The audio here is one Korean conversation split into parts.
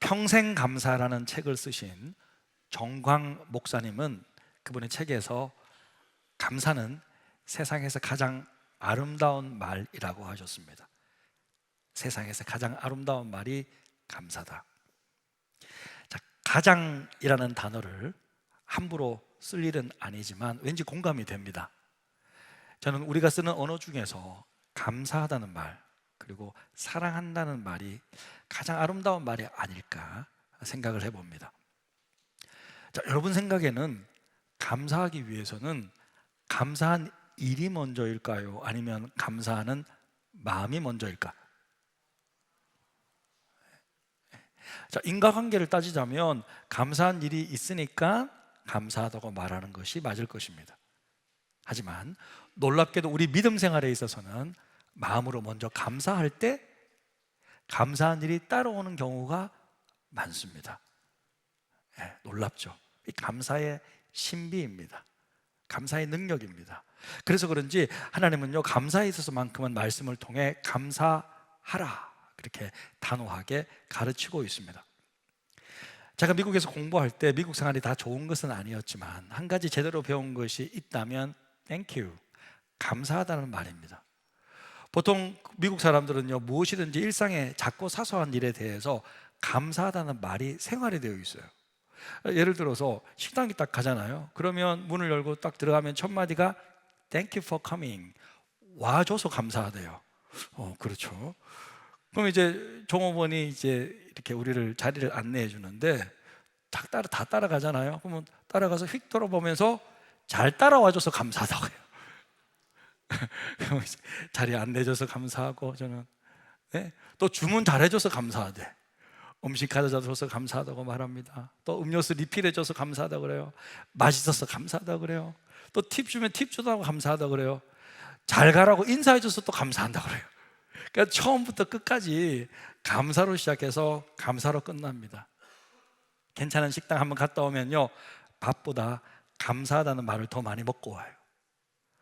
평생 감사라는 책을 쓰신 정광 목사님은 그분의 책에서 감사는 세상에서 가장 아름다운 말이라고 하셨습니다. 세상에서 가장 아름다운 말이 감사다. 자, 가장이라는 단어를 함부로 쓸 일은 아니지만 왠지 공감이 됩니다. 저는 우리가 쓰는 언어 중에서 감사하다는 말, 그리고 사랑한다는 말이 가장 아름다운 말이 아닐까 생각을 해봅니다. 자, 여러분 생각에는 감사하기 위해서는 감사한 일이 먼저일까요? 아니면 감사하는 마음이 먼저일까? 자, 인과관계를 따지자면 감사한 일이 있으니까 감사하다고 말하는 것이 맞을 것입니다. 하지만 놀랍게도 우리 믿음 생활에 있어서는 마음으로 먼저 감사할 때 감사한 일이 따라오는 경우가 많습니다. 놀랍죠? 이 감사의 신비입니다. 감사의 능력입니다. 그래서 그런지 하나님은요, 감사에 있어서만큼은 말씀을 통해 감사하라 그렇게 단호하게 가르치고 있습니다. 제가 미국에서 공부할 때 미국 생활이 다 좋은 것은 아니었지만 한 가지 제대로 배운 것이 있다면 Thank you, 감사하다는 말입니다. 보통 미국 사람들은요, 무엇이든지 일상의 작고 사소한 일에 대해서 감사하다는 말이 생활이 되어 있어요. 예를 들어서 식당에 딱 가잖아요. 그러면 문을 열고 딱 들어가면 첫 마디가 Thank you for coming, 와줘서 감사하대요. 그렇죠. 그럼 이제 종업원이 이제 이렇게 우리를 자리를 안내해 주는데 다 따라가잖아요. 그러면 따라가서 휙 돌아보면서 잘 따라와줘서 감사하다고 해요. 그럼 이제 자리 안내줘서 감사하고, 저는 또 주문 잘해줘서 감사하대. 음식 가져다 줘서 감사하다고 말합니다. 또 음료수 리필해줘서 감사하다고 그래요. 맛있어서 감사하다고 그래요. 또 팁 주면 팁 주다고 감사하다고 그래요. 잘 가라고 인사해줘서 또 감사한다고 그래요. 그러니까 처음부터 끝까지 감사로 시작해서 감사로 끝납니다. 괜찮은 식당 한번 갔다 오면요, 밥보다 감사하다는 말을 더 많이 먹고 와요.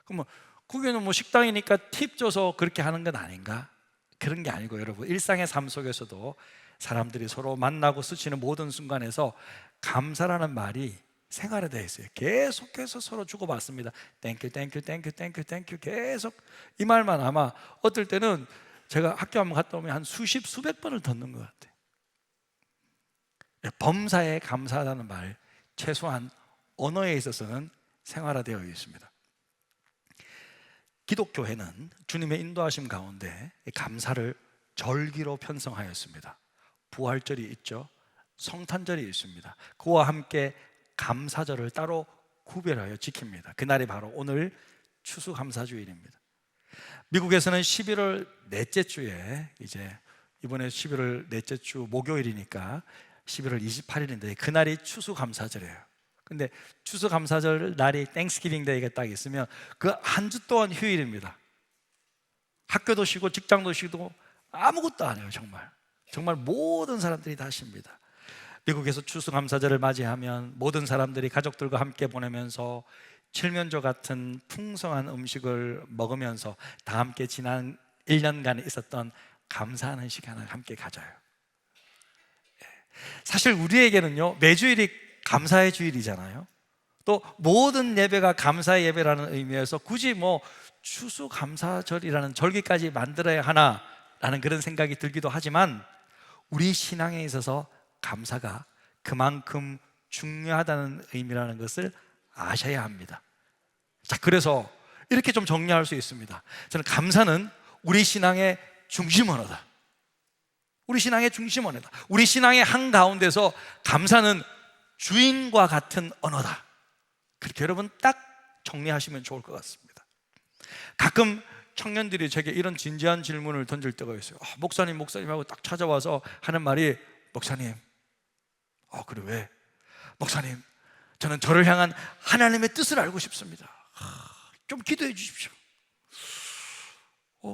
그러면 그게는 뭐 식당이니까 팁 줘서 그렇게 하는 건 아닌가? 그런 게 아니고, 여러분, 일상의 삶 속에서도 사람들이 서로 만나고 스치는 모든 순간에서 감사라는 말이 생활화되어 있어요. 계속해서 서로 주고받습니다. 땡큐 땡큐 땡큐 땡큐 땡큐, 계속 이 말만 아마 어떨 때는 제가 학교 한번 갔다 오면 한 수십 수백 번을 듣는 것 같아요. 범사에 감사하다는 말, 최소한 언어에 있어서는 생활화되어 있습니다. 기독교회는 주님의 인도하심 가운데 감사를 절기로 편성하였습니다. 부활절이 있죠. 성탄절이 있습니다. 그와 함께 감사절을 따로 구별하여 지킵니다. 그날이 바로 오늘 추수감사주일입니다. 미국에서는 11월 넷째 주에, 이제 이번에 11월 넷째 주 목요일이니까 11월 28일인데 그날이 추수감사절이에요. 근데 추수감사절 날이 땡스기빙 데이가 딱 있으면 그 한 주 동안 휴일입니다. 학교도 쉬고 직장도 쉬고 아무것도 안 해요. 정말 모든 사람들이 다 쉽니다. 미국에서 추수감사절을 맞이하면 모든 사람들이 가족들과 함께 보내면서 칠면조 같은 풍성한 음식을 먹으면서 다 함께 지난 1년간에 있었던 감사하는 시간을 함께 가져요. 사실 우리에게는요, 매주일이 감사의 주일이잖아요. 또 모든 예배가 감사의 예배라는 의미에서 굳이 뭐 추수감사절이라는 절기까지 만들어야 하나라는 그런 생각이 들기도 하지만, 우리 신앙에 있어서 감사가 그만큼 중요하다는 의미라는 것을 아셔야 합니다. 자, 그래서 이렇게 좀 정리할 수 있습니다. 저는 감사는 우리 신앙의 중심 언어다. 우리 신앙의 중심 언어다. 우리 신앙의 한가운데서 감사는 주인과 같은 언어다. 그렇게 여러분 딱 정리하시면 좋을 것 같습니다. 가끔 청년들이 제게 이런 진지한 질문을 던질 때가 있어요. 목사님 하고 딱 찾아와서 하는 말이, 목사님, 그래 왜? 목사님, 저는 저를 향한 하나님의 뜻을 알고 싶습니다. 좀 기도해 주십시오.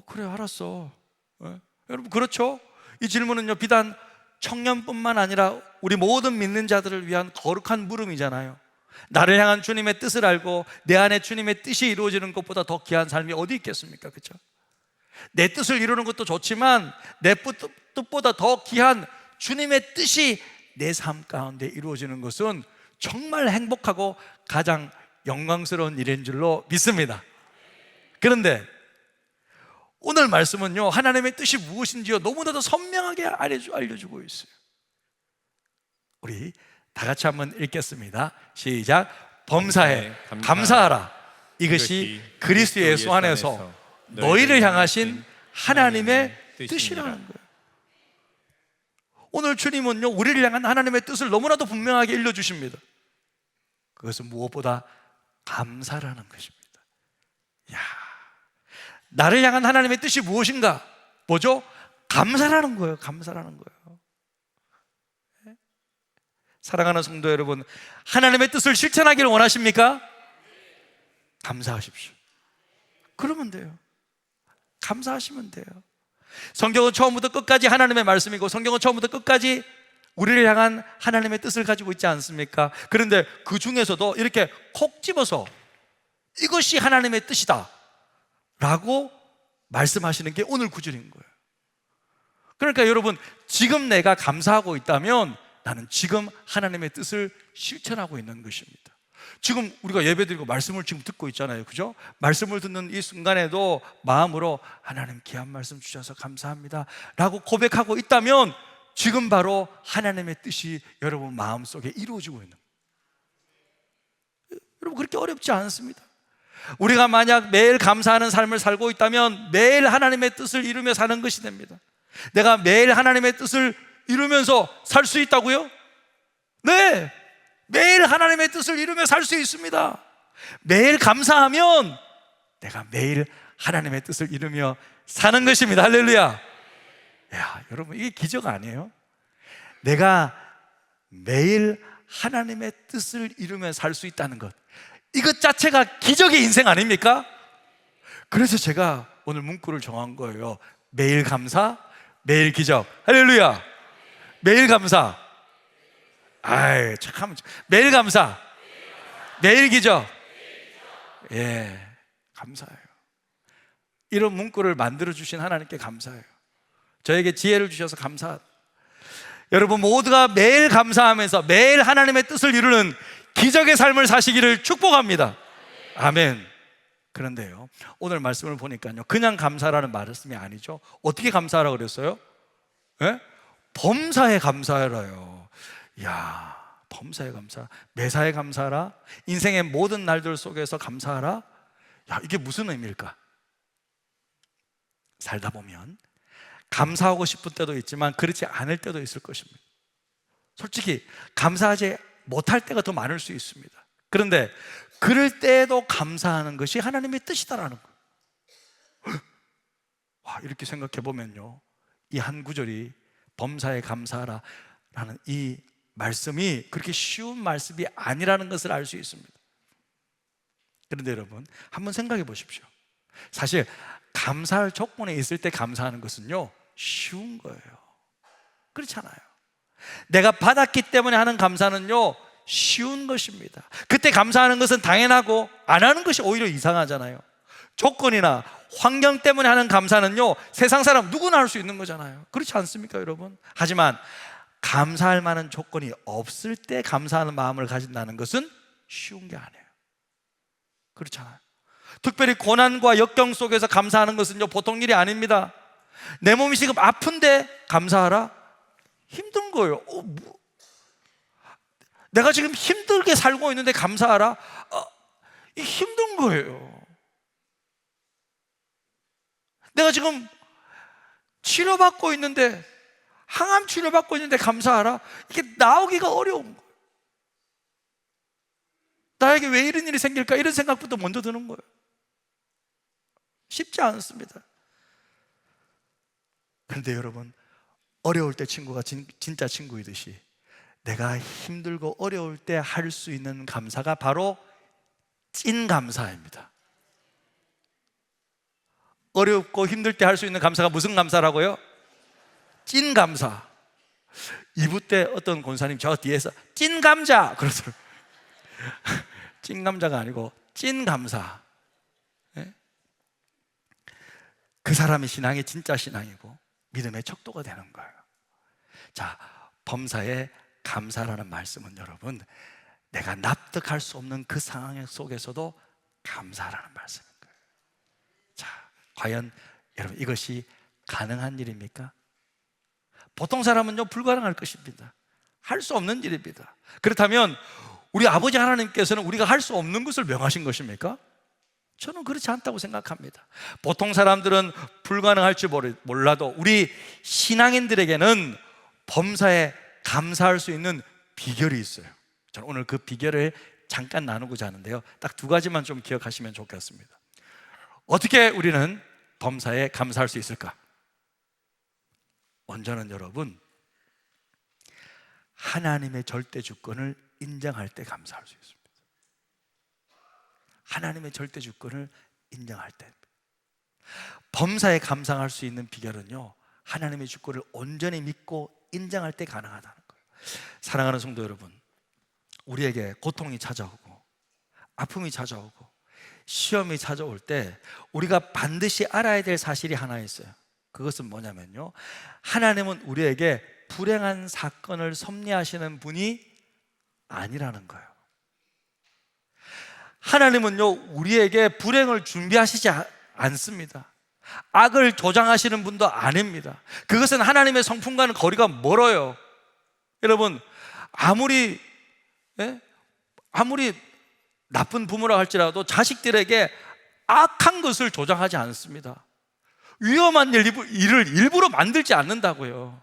그래, 알았어. 여러분, 그렇죠? 이 질문은요, 비단 청년뿐만 아니라 우리 모든 믿는 자들을 위한 거룩한 물음이잖아요. 나를 향한 주님의 뜻을 알고 내 안에 주님의 뜻이 이루어지는 것보다 더 귀한 삶이 어디 있겠습니까? 그렇죠? 내 뜻을 이루는 것도 좋지만 내 뜻보다 더 귀한 주님의 뜻이 내 삶 가운데 이루어지는 것은 정말 행복하고 가장 영광스러운 일인 줄로 믿습니다. 그런데 오늘 말씀은요, 하나님의 뜻이 무엇인지요 너무나도 선명하게 알려주고 있어요. 우리 다 같이 한번 읽겠습니다. 시작. 범사에 감사하라. 이것이 그리스도 예수 안에서 너희를 향하신 하나님의 뜻이라는 거예요. 오늘 주님은요, 우리를 향한 하나님의 뜻을 너무나도 분명하게 일러주십니다. 그것은 무엇보다 감사라는 것입니다. 야, 나를 향한 하나님의 뜻이 무엇인가? 뭐죠? 감사라는 거예요. 감사라는 거예요. 사랑하는 성도 여러분, 하나님의 뜻을 실천하기를 원하십니까? 감사하십시오. 그러면 돼요. 감사하시면 돼요. 성경은 처음부터 끝까지 하나님의 말씀이고, 성경은 처음부터 끝까지 우리를 향한 하나님의 뜻을 가지고 있지 않습니까? 그런데 그 중에서도 이렇게 콕 집어서 이것이 하나님의 뜻이다 라고 말씀하시는 게 오늘 구절인 거예요. 그러니까 여러분, 지금 내가 감사하고 있다면 나는 지금 하나님의 뜻을 실천하고 있는 것입니다. 지금 우리가 예배드리고 말씀을 지금 듣고 있잖아요, 그죠? 말씀을 듣는 이 순간에도 마음으로 하나님 귀한 말씀 주셔서 감사합니다 라고 고백하고 있다면 지금 바로 하나님의 뜻이 여러분 마음속에 이루어지고 있는 거예요. 여러분, 그렇게 어렵지 않습니다. 우리가 만약 매일 감사하는 삶을 살고 있다면 매일 하나님의 뜻을 이루며 사는 것이 됩니다. 내가 매일 하나님의 뜻을 이루면서 살 수 있다고요? 네, 매일 하나님의 뜻을 이루며 살 수 있습니다. 매일 감사하면 내가 매일 하나님의 뜻을 이루며 사는 것입니다. 할렐루야. 야, 여러분, 이게 기적 아니에요? 내가 매일 하나님의 뜻을 이루며 살 수 있다는 것, 이것 자체가 기적의 인생 아닙니까? 그래서 제가 오늘 문구를 정한 거예요. 매일 감사, 매일 기적. 할렐루야. 매일 감사. 아이, 참, 매일 감사, 매일 기적. 예, 감사해요. 이런 문구를 만들어 주신 하나님께 감사해요. 저에게 지혜를 주셔서 감사합니다. 여러분 모두가 매일 감사하면서 매일 하나님의 뜻을 이루는 기적의 삶을 사시기를 축복합니다. 아멘. 그런데요, 오늘 말씀을 보니까요, 그냥 감사라는 말씀이 아니죠. 어떻게 감사하라고 그랬어요? 예? 범사에 감사하라요. 이야, 범사에 감사, 매사에 감사하라, 인생의 모든 날들 속에서 감사하라. 야, 이게 무슨 의미일까? 살다 보면 감사하고 싶은 때도 있지만 그렇지 않을 때도 있을 것입니다. 솔직히 감사하지 못할 때가 더 많을 수 있습니다. 그런데 그럴 때에도 감사하는 것이 하나님의 뜻이다라는 거예요. 와, 이렇게 생각해 보면요, 이 한 구절이 범사에 감사하라 라는 이 말씀이 그렇게 쉬운 말씀이 아니라는 것을 알 수 있습니다. 그런데 여러분, 한번 생각해 보십시오. 사실 감사할 조건에 있을 때 감사하는 것은요, 쉬운 거예요. 그렇잖아요. 내가 받았기 때문에 하는 감사는요, 쉬운 것입니다. 그때 감사하는 것은 당연하고 안 하는 것이 오히려 이상하잖아요. 조건이나 환경 때문에 하는 감사는요, 세상 사람 누구나 할 수 있는 거잖아요. 그렇지 않습니까, 여러분? 하지만 감사할 만한 조건이 없을 때 감사하는 마음을 가진다는 것은 쉬운 게 아니에요. 그렇잖아요. 특별히 고난과 역경 속에서 감사하는 것은요, 보통 일이 아닙니다. 내 몸이 지금 아픈데 감사하라? 힘든 거예요. 내가 지금 힘들게 살고 있는데 감사하라? 이 힘든 거예요. 내가 지금 치료받고 있는데, 항암 치료받고 있는데 감사하라? 이게 나오기가 어려운 거예요. 나에게 왜 이런 일이 생길까? 이런 생각부터 먼저 드는 거예요. 쉽지 않습니다. 그런데 여러분, 어려울 때 친구가 진짜 친구이듯이 내가 힘들고 어려울 때 할 수 있는 감사가 바로 찐 감사입니다. 어렵고 힘들 때 할 수 있는 감사가 무슨 감사라고요? 찐 감사. 2부 때 어떤 권사님 저 뒤에서 찐 감자 그러더라고요. 찐 감자가 아니고 찐 감사. 네? 그 사람의 신앙이 진짜 신앙이고 믿음의 척도가 되는 거예요. 자, 범사에 감사라는 말씀은 여러분, 내가 납득할 수 없는 그 상황 속에서도 감사라는 말씀인 거예요. 자, 과연 여러분 이것이 가능한 일입니까? 보통 사람은요 불가능할 것입니다. 할 수 없는 일입니다. 그렇다면 우리 아버지 하나님께서는 우리가 할 수 없는 것을 명하신 것입니까? 저는 그렇지 않다고 생각합니다. 보통 사람들은 불가능할지 몰라도 우리 신앙인들에게는 범사에 감사할 수 있는 비결이 있어요. 저는 오늘 그 비결을 잠깐 나누고자 하는데요, 딱 두 가지만 좀 기억하시면 좋겠습니다. 어떻게 우리는 범사에 감사할 수 있을까? 먼저는 여러분, 하나님의 절대 주권을 인정할 때 감사할 수 있습니다. 하나님의 절대 주권을 인정할 때. 범사에 감사할 수 있는 비결은요, 하나님의 주권을 온전히 믿고 인정할 때 가능하다는 거예요. 사랑하는 성도 여러분, 우리에게 고통이 찾아오고 아픔이 찾아오고 시험이 찾아올 때 우리가 반드시 알아야 될 사실이 하나 있어요. 그것은 뭐냐면요, 하나님은 우리에게 불행한 사건을 섭리하시는 분이 아니라는 거예요. 하나님은요 우리에게 불행을 준비하시지 않습니다. 악을 조장하시는 분도 아닙니다. 그것은 하나님의 성품과는 거리가 멀어요. 여러분, 아무리 나쁜 부모라 할지라도 자식들에게 악한 것을 조장하지 않습니다. 위험한 일을 일부러 만들지 않는다고요.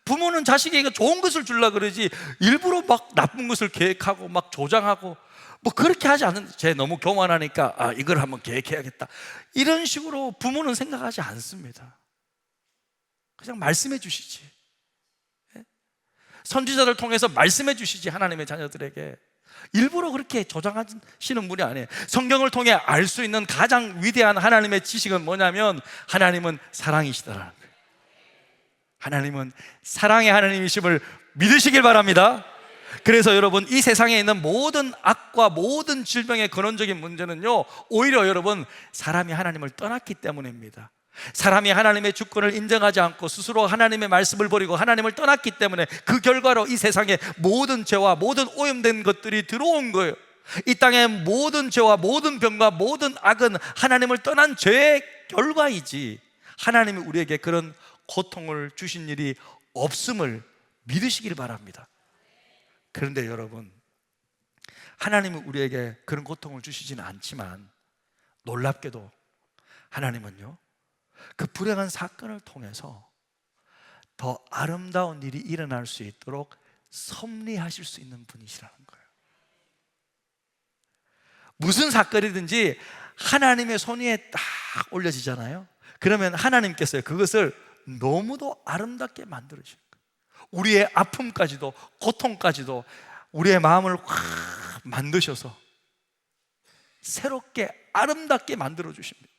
부모는 자식에게 좋은 것을 주려고 그러지 일부러 막 나쁜 것을 계획하고 막 조장하고 뭐 그렇게 하지 않는, 쟤 너무 교만하니까 이걸 한번 계획해야겠다, 이런 식으로 부모는 생각하지 않습니다. 그냥 말씀해 주시지. 선지자들 통해서 말씀해 주시지. 하나님의 자녀들에게 일부러 그렇게 조장하시는 분이 아니에요. 성경을 통해 알 수 있는 가장 위대한 하나님의 지식은 뭐냐면 하나님은 사랑이시다라는 거예요. 하나님은 사랑의 하나님이심을 믿으시길 바랍니다. 그래서 여러분, 이 세상에 있는 모든 악과 모든 질병의 근원적인 문제는요, 오히려 여러분, 사람이 하나님을 떠났기 때문입니다. 사람이 하나님의 주권을 인정하지 않고 스스로 하나님의 말씀을 버리고 하나님을 떠났기 때문에 그 결과로 이 세상에 모든 죄와 모든 오염된 것들이 들어온 거예요. 이 땅의 모든 죄와 모든 병과 모든 악은 하나님을 떠난 죄의 결과이지, 하나님이 우리에게 그런 고통을 주신 일이 없음을 믿으시길 바랍니다. 그런데 여러분, 하나님은 우리에게 그런 고통을 주시지는 않지만 놀랍게도 하나님은요, 그 불행한 사건을 통해서 더 아름다운 일이 일어날 수 있도록 섭리하실 수 있는 분이시라는 거예요. 무슨 사건이든지 하나님의 손 위에 딱 올려지잖아요. 그러면 하나님께서 그것을 너무도 아름답게 만들어주신 거예요. 우리의 아픔까지도 고통까지도 우리의 마음을 확 만드셔서 새롭게 아름답게 만들어 주십니다.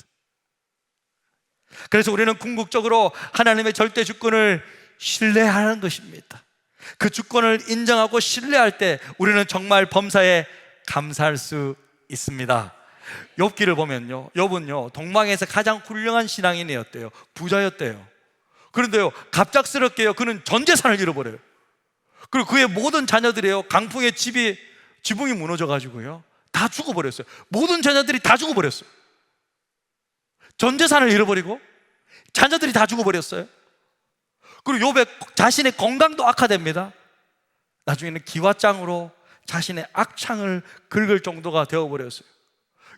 그래서 우리는 궁극적으로 하나님의 절대 주권을 신뢰하는 것입니다. 그 주권을 인정하고 신뢰할 때 우리는 정말 범사에 감사할 수 있습니다. 욥기를 보면요, 욥은요 동방에서 가장 훌륭한 신앙인이었대요. 부자였대요. 그런데요, 갑작스럽게요, 그는 전 재산을 잃어버려요. 그리고 그의 모든 자녀들이요, 강풍에 지붕이 무너져가지고요 다 죽어버렸어요. 모든 자녀들이 다 죽어버렸어요. 전 재산을 잃어버리고 자녀들이 다 죽어버렸어요. 그리고 욥의 자신의 건강도 악화됩니다. 나중에는 기와장으로 자신의 악창을 긁을 정도가 되어버렸어요.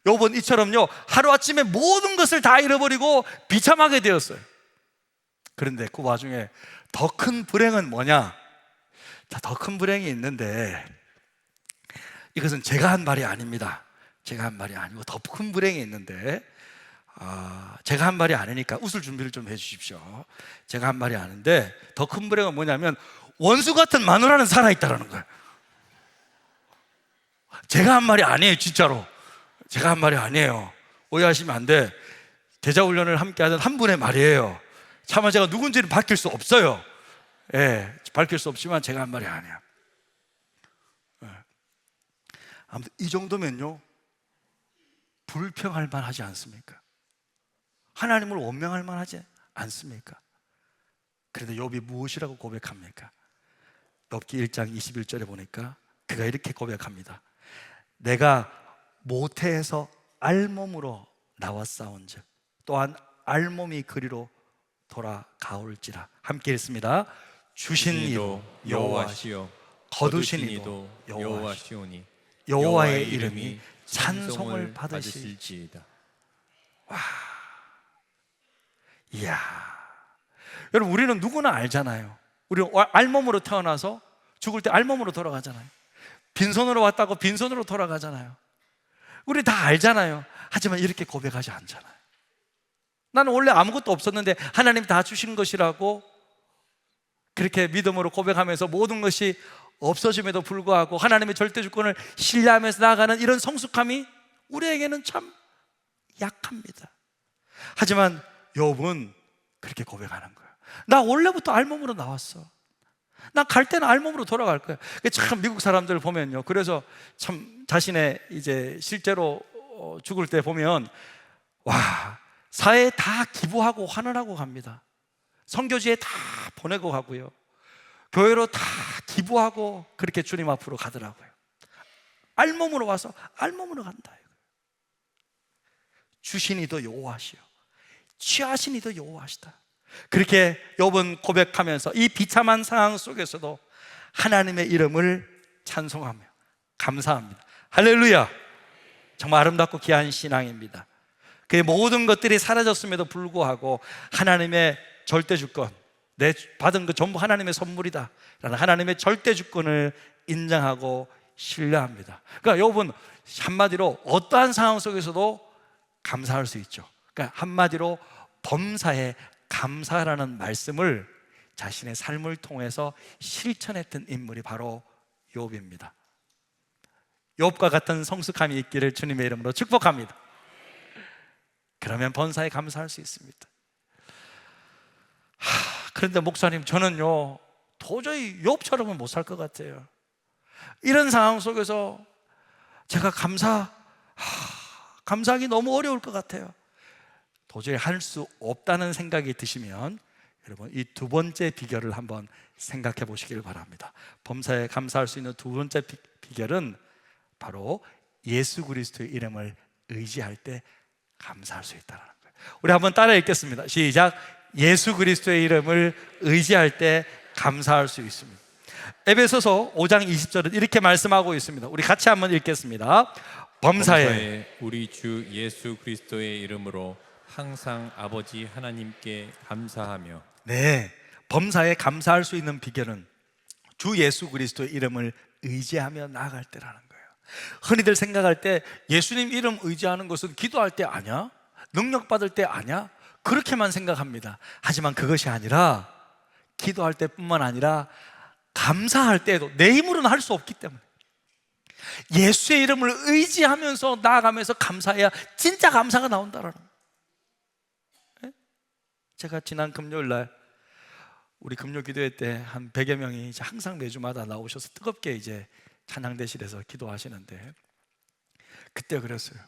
욥은 이처럼요 하루아침에 모든 것을 다 잃어버리고 비참하게 되었어요. 그런데 그 와중에 더 큰 불행은 뭐냐? 더 큰 불행이 있는데, 이것은 제가 한 말이 아닙니다. 제가 한 말이 아니고 더 큰 불행이 있는데, 제가 한 말이 아니니까 웃을 준비를 좀 해주십시오. 제가 한 말이 아닌데 더 큰 불행은 뭐냐면 원수 같은 마누라는 살아있다는 거예요. 제가 한 말이 아니에요. 진짜로 제가 한 말이 아니에요. 오해하시면 안 돼. 대자훈련을 함께 하던 한 분의 말이에요. 차마 제가 누군지는 밝힐 수 없어요. 밝힐 수 없지만 제가 한 말이 아니야. 아무튼 이 정도면요 불평할 만하지 않습니까? 하나님을 원망할 만하지 않습니까? 그런데 욥이 무엇이라고 고백합니까? 욥기 1장 21절에 보니까 그가 이렇게 고백합니다. 내가 모태에서 알몸으로 나왔사온즉 또한 알몸이 그리로 돌아가올지라. 함께 읽습니다. 주신 이도 여호와시요 거두신 이도 여호와시오니 여호와의 이름이 찬송을 받으실지. 받으실지이다. 이야, 여러분, 우리는 누구나 알잖아요. 우리 알몸으로 태어나서 죽을 때 알몸으로 돌아가잖아요. 빈손으로 왔다고 빈손으로 돌아가잖아요. 우리 다 알잖아요. 하지만 이렇게 고백하지 않잖아요. 나는 원래 아무것도 없었는데 하나님 다 주신 것이라고 그렇게 믿음으로 고백하면서 모든 것이 없어짐에도 불구하고 하나님의 절대 주권을 신뢰하면서 나아가는 이런 성숙함이 우리에게는 참 약합니다. 하지만 욥은 그렇게 고백하는 거예요. 나 원래부터 알몸으로 나왔어. 나 갈 때는 알몸으로 돌아갈 거야. 참 미국 사람들 보면요, 그래서 참 자신의 이제 실제로 죽을 때 보면 와, 사회에 다 기부하고 환원하고 갑니다. 선교지에 다 보내고 가고요, 교회로 다 기부하고 그렇게 주님 앞으로 가더라고요. 알몸으로 와서 알몸으로 간다. 주신 이도 여호와시요 취하신 이도 여호와시다. 그렇게 욥은 고백하면서 이 비참한 상황 속에서도 하나님의 이름을 찬송하며 감사합니다. 할렐루야. 정말 아름답고 귀한 신앙입니다. 그의 모든 것들이 사라졌음에도 불구하고 하나님의 절대 주권, 내 받은 것 전부 하나님의 선물이다 라는 하나님의 절대 주권을 인정하고 신뢰합니다. 그러니까 욥은 한마디로 어떠한 상황 속에서도 감사할 수 있죠. 그러니까 한마디로 범사에 감사라는 말씀을 자신의 삶을 통해서 실천했던 인물이 바로 욥입니다. 욥과 같은 성숙함이 있기를 주님의 이름으로 축복합니다. 그러면 범사에 감사할 수 있습니다. 그런데 목사님, 저는요 도저히 욥처럼은 못 살 것 같아요. 이런 상황 속에서 제가 감사하기 너무 어려울 것 같아요. 도저히 할 수 없다는 생각이 드시면 여러분, 이 두 번째 비결을 한번 생각해 보시길 바랍니다. 범사에 감사할 수 있는 두 번째 비결은 바로 예수 그리스도의 이름을 의지할 때 감사할 수 있다는 거예요. 우리 한번 따라 읽겠습니다. 시작. 예수 그리스도의 이름을 의지할 때 감사할 수 있습니다. 에베소서 5장 20절은 이렇게 말씀하고 있습니다. 우리 같이 한번 읽겠습니다. 범사에 우리 주 예수 그리스도의 이름으로 항상 아버지 하나님께 감사하며. 네, 범사에 감사할 수 있는 비결은 주 예수 그리스도의 이름을 의지하며 나아갈 때라는 거예요. 흔히들 생각할 때 예수님 이름 의지하는 것은 기도할 때 아니야? 능력 받을 때 아니야? 그렇게만 생각합니다. 하지만 그것이 아니라 기도할 때뿐만 아니라 감사할 때에도 내 힘으로는 할 수 없기 때문에 예수의 이름을 의지하면서 나아가면서 감사해야 진짜 감사가 나온다라는 거예요. 제가 지난 금요일 날 우리 금요 기도회 때 한 100여 명이 이제 항상 매주마다 나오셔서 뜨겁게 이제 찬양대실에서 기도하시는데, 그때 그랬어요.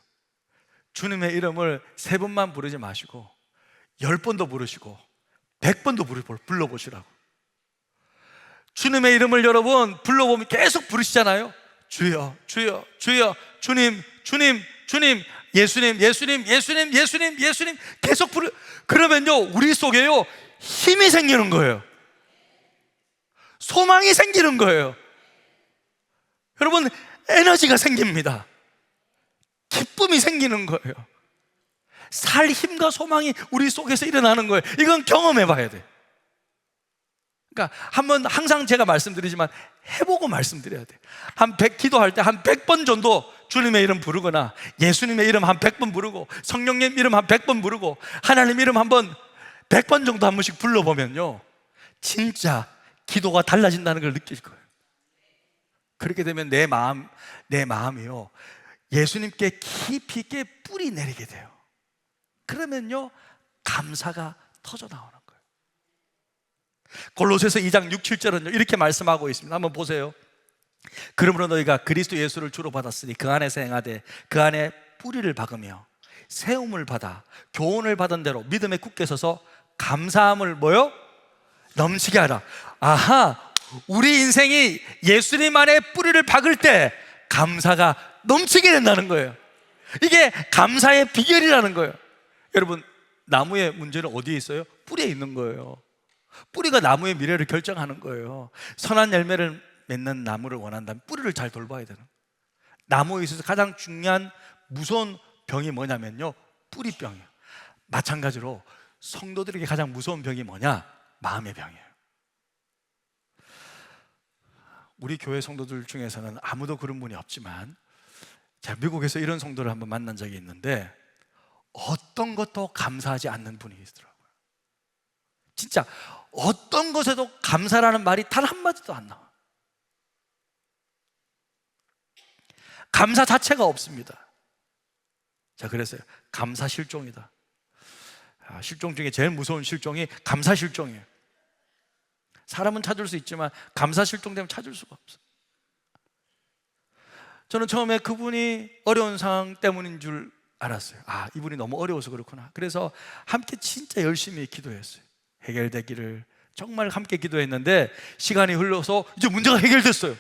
주님의 이름을 3번만 부르지 마시고 10번도 부르시고 100번도 불러보시라고. 주님의 이름을 여러분 불러보면 계속 부르시잖아요. 주여, 주여, 주여, 주님, 주님, 주님, 예수님, 예수님, 예수님, 예수님, 예수님 계속 그러면요 우리 속에요 힘이 생기는 거예요. 소망이 생기는 거예요. 여러분, 에너지가 생깁니다. 기쁨이 생기는 거예요. 살 힘과 소망이 우리 속에서 일어나는 거예요. 이건 경험해 봐야 돼. 그러니까 한번 항상 제가 말씀드리지만 해보고 말씀드려야 돼. 기도할 때 한 100번 정도 주님의 이름 부르거나 예수님의 이름 한 100번 부르고 성령님 이름 한 100번 부르고 하나님 이름 한번 100번 정도 한 번씩 불러보면요 진짜 기도가 달라진다는 걸 느낄 거예요. 그렇게 되면 내 마음이요 예수님께 깊이 있게 뿌리 내리게 돼요. 그러면요 감사가 터져 나오는 거예요. 골로새서 2장 6, 7절은 이렇게 말씀하고 있습니다. 한번 보세요. 그러므로 너희가 그리스도 예수를 주로 받았으니 그 안에서 행하되 그 안에 뿌리를 박으며 세움을 받아 교훈을 받은 대로 믿음에 굳게 서서 감사함을 뭐요? 넘치게 하라. 아하, 우리 인생이 예수님 안에 뿌리를 박을 때 감사가 넘치게 된다는 거예요. 이게 감사의 비결이라는 거예요. 여러분, 나무의 문제는 어디에 있어요? 뿌리에 있는 거예요. 뿌리가 나무의 미래를 결정하는 거예요. 선한 열매를 맺는 나무를 원한다면 뿌리를 잘 돌봐야 되는 거예요. 나무에 있어서 가장 중요한 무서운 병이 뭐냐면요, 뿌리병이에요. 마찬가지로 성도들에게 가장 무서운 병이 뭐냐? 마음의 병이에요. 우리 교회 성도들 중에서는 아무도 그런 분이 없지만 제가 미국에서 이런 성도를 한번 만난 적이 있는데 어떤 것도 감사하지 않는 분이 있더라고요. 진짜 어떤 것에도 감사라는 말이 단 한마디도 안 나와. 감사 자체가 없습니다. 자, 그랬어요. 감사 실종이다. 실종 중에 제일 무서운 실종이 감사 실종이에요. 사람은 찾을 수 있지만 감사 실종되면 찾을 수가 없어요. 저는 처음에 그분이 어려운 상황 때문인 줄 알았어요. 아, 이분이 너무 어려워서 그렇구나. 그래서 함께 진짜 열심히 기도했어요. 해결되기를 정말 함께 기도했는데 시간이 흘러서 이제 문제가 해결됐어요.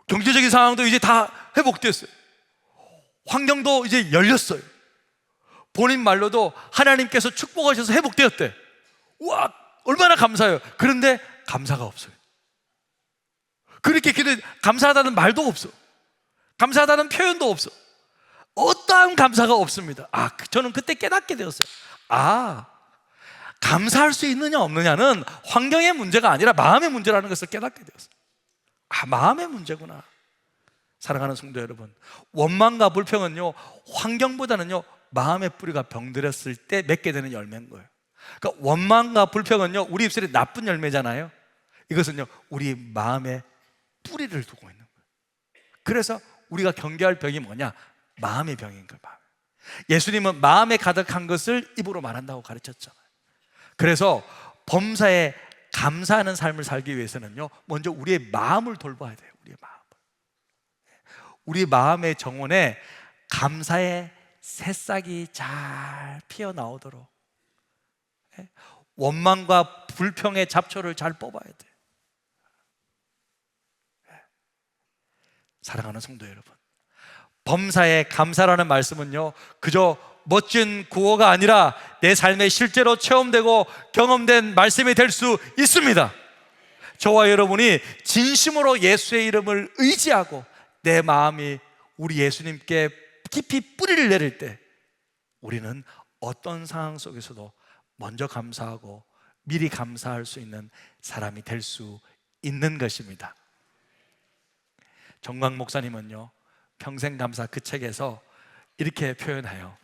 경제적인 상황도 이제 다 회복됐어요. 환경도 이제 열렸어요. 본인 말로도 하나님께서 축복하셔서 회복되었대. 와, 얼마나 감사해요. 그런데 감사가 없어요. 그렇게 감사하다는 말도 없어. 감사하다는 표현도 없어. 어떠한 감사가 없습니다. 저는 그때 깨닫게 되었어요. 감사할 수 있느냐 없느냐는 환경의 문제가 아니라 마음의 문제라는 것을 깨닫게 되었어요. 마음의 문제구나. 사랑하는 성도 여러분, 원망과 불평은요, 환경보다는요, 마음의 뿌리가 병들었을 때 맺게 되는 열매인 거예요. 그러니까 원망과 불평은요, 우리 입술에 나쁜 열매잖아요. 이것은요, 우리 마음에 뿌리를 두고 있는 거예요. 그래서 우리가 경계할 병이 뭐냐? 마음의 병인 거예요. 예수님은 마음에 가득한 것을 입으로 말한다고 가르쳤잖아요. 그래서 범사에 감사하는 삶을 살기 위해서는요, 먼저 우리의 마음을 돌봐야 돼요. 우리의 마음을. 우리 마음의 정원에 감사의 새싹이 잘 피어나오도록 원망과 불평의 잡초를 잘 뽑아야 돼요. 사랑하는 성도 여러분, 범사에 감사라는 말씀은요, 그저 멋진 구호가 아니라 내 삶에 실제로 체험되고 경험된 말씀이 될 수 있습니다. 저와 여러분이 진심으로 예수의 이름을 의지하고 내 마음이 우리 예수님께 깊이 뿌리를 내릴 때 우리는 어떤 상황 속에서도 먼저 감사하고 미리 감사할 수 있는 사람이 될 수 있는 것입니다. 정광 목사님은요, 평생 감사 그 책에서 이렇게 표현해요.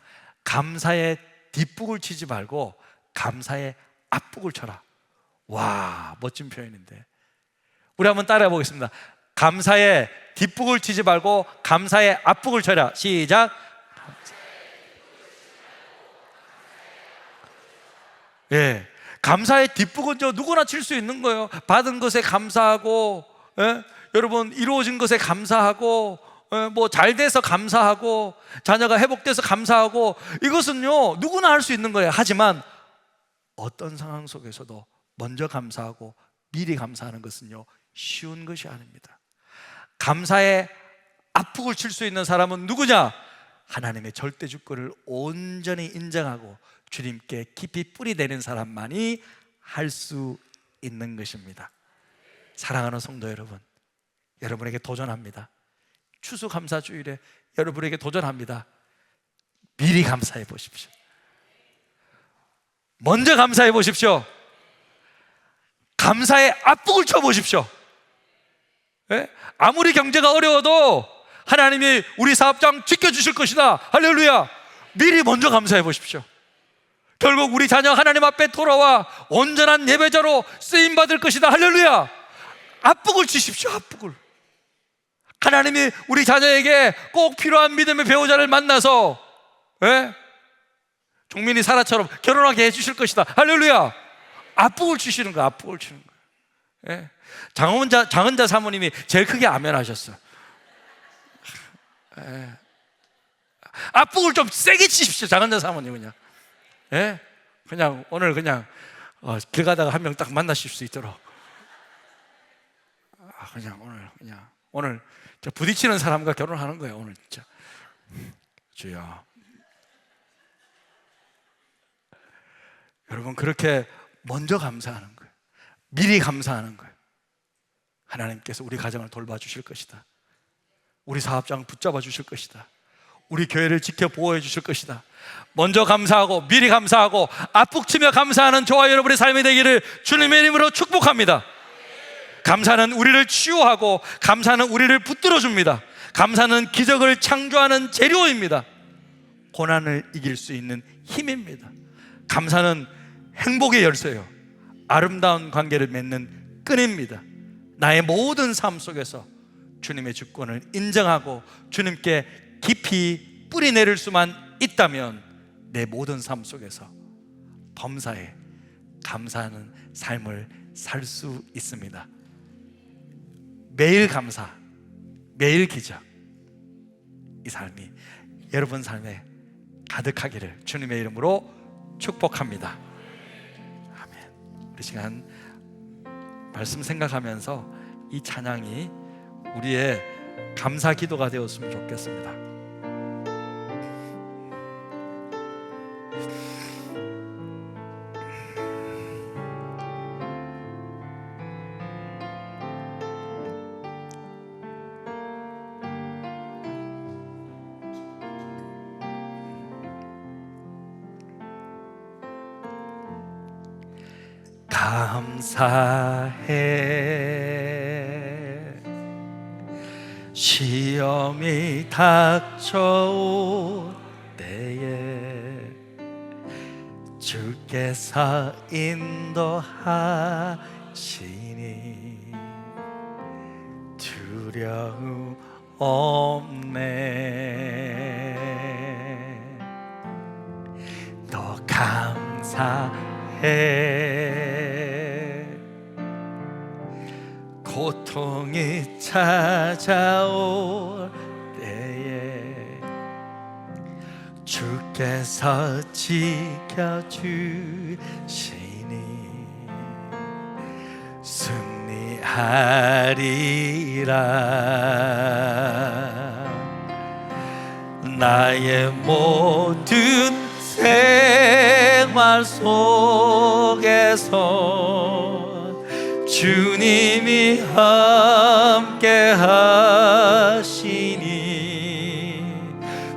감사의 뒷북을 치지 말고 감사의 앞북을 쳐라. 와, 멋진 표현인데 우리 한번 따라해 보겠습니다. 감사의 뒷북을 치지 말고 감사의 앞북을 쳐라. 시작. 예, 감사의 뒷북은 누구나 칠 수 있는 거예요. 받은 것에 감사하고, 여러분 이루어진 것에 감사하고, 뭐 잘 돼서 감사하고, 자녀가 회복돼서 감사하고, 이것은요 누구나 할 수 있는 거예요. 하지만 어떤 상황 속에서도 먼저 감사하고 미리 감사하는 것은요 쉬운 것이 아닙니다. 감사의 앞북을 칠 수 있는 사람은 누구냐? 하나님의 절대 주권을 온전히 인정하고 주님께 깊이 뿌리내는 사람만이 할 수 있는 것입니다. 사랑하는 성도 여러분, 여러분에게 도전합니다. 추수감사주일에 여러분에게 도전합니다. 미리 감사해 보십시오. 먼저 감사해 보십시오. 감사의 앞북을 쳐 보십시오. 아무리 경제가 어려워도 하나님이 우리 사업장 지켜주실 것이다. 할렐루야. 미리 먼저 감사해 보십시오. 결국 우리 자녀 하나님 앞에 돌아와 온전한 예배자로 쓰임받을 것이다. 할렐루야. 앞북을 치십시오. 앞북을. 하나님이 우리 자녀에게 꼭 필요한 믿음의 배우자를 만나서 종민이 사라처럼 결혼하게 해주실 것이다. 할렐루야. 앞북을 치시는 거야. 앞북을 치는 거야. 장은자 사모님이 제일 크게 아멘하셨어요. 앞북을 좀 세게 치십시오. 장은자 사모님 그냥 오늘 그냥 길 가다가 한 명 딱 만나실 수 있도록. 그냥 오늘 저 부딪히는 사람과 결혼하는 거예요. 오늘 진짜. 주여. 여러분, 그렇게 먼저 감사하는 거예요. 미리 감사하는 거예요. 하나님께서 우리 가정을 돌봐주실 것이다. 우리 사업장을 붙잡아 주실 것이다. 우리 교회를 지켜 보호해 주실 것이다. 먼저 감사하고 미리 감사하고 앞북치며 감사하는 저와 여러분의 삶이 되기를 주님의 이름으로 축복합니다. 감사는 우리를 치유하고 감사는 우리를 붙들어 줍니다. 감사는 기적을 창조하는 재료입니다. 고난을 이길 수 있는 힘입니다. 감사는 행복의 열쇠요, 아름다운 관계를 맺는 끈입니다. 나의 모든 삶 속에서 주님의 주권을 인정하고 주님께 깊이 뿌리 내릴 수만 있다면 내 모든 삶 속에서 범사에 감사하는 삶을 살 수 있습니다. 매일 감사, 매일 기적, 이 삶이 여러분 삶에 가득하기를 주님의 이름으로 축복합니다. 아멘. 우리 시간 말씀 생각하면서 이 찬양이 우리의 감사 기도가 되었으면 좋겠습니다. 감사해 시험이 닥쳐올 때에 주께서 인도하시니 두려움 없네. 너 감사해. 고통이 찾아올 때에 주께서 지켜주시니 승리하리라. 나의 모든 생활 속에서 주님이 함께 하시니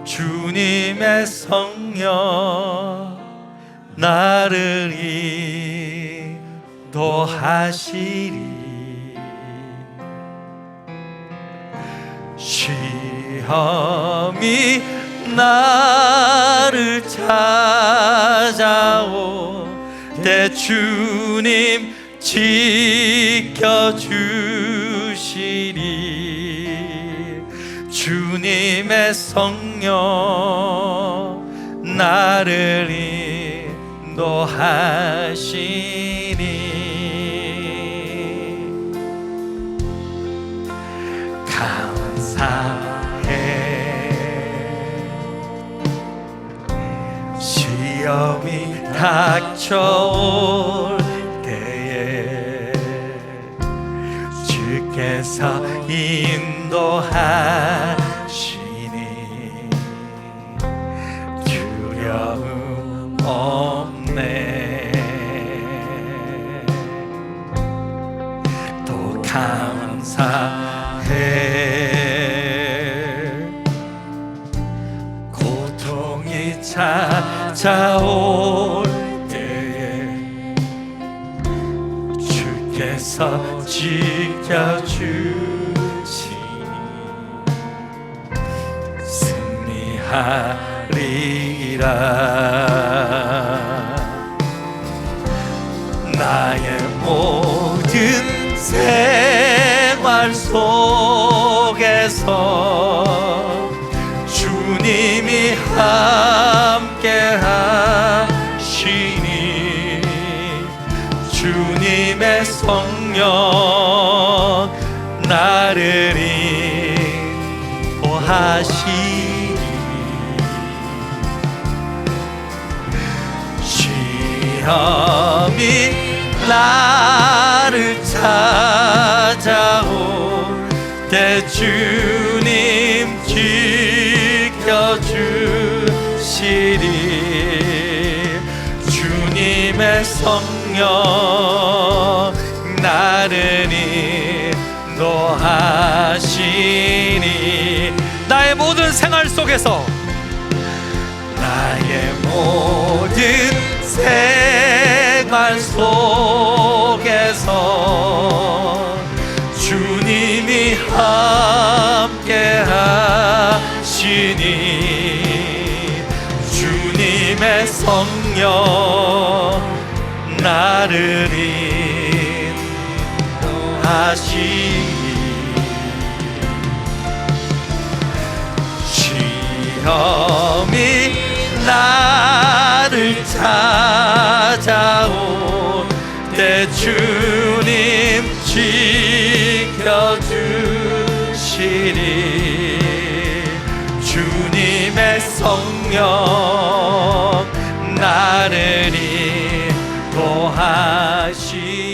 주님의 성령 나를 인도하시리. 시험이 나를 찾아올 때 주님 지켜주시리. 주님의 성령 나를 인도하시니 감사해. 시험이 닥쳐올 때에 주께서 인도하시니 두려움 없네. 또 감사해. 고통이 찾아올 때에 주께서 지켜주시니 승리하리라. 나의 모든 생활 속에서 주님이 함께 하시니 주님의 성령 나를 인도하시니 시험이 시험이 나를 찾아올 때 주님 지켜주시리. 주님의 성령 나를 인도하시니. 나의 모든 생활 속에서, 나의 모든 생활 속에서 주님이 함께 하시니. 주님의 성령 나를 인도하시니. 시험이 나를 찾아올 때 주님 지켜주시리. 주님의 성령 나를 인도하시리.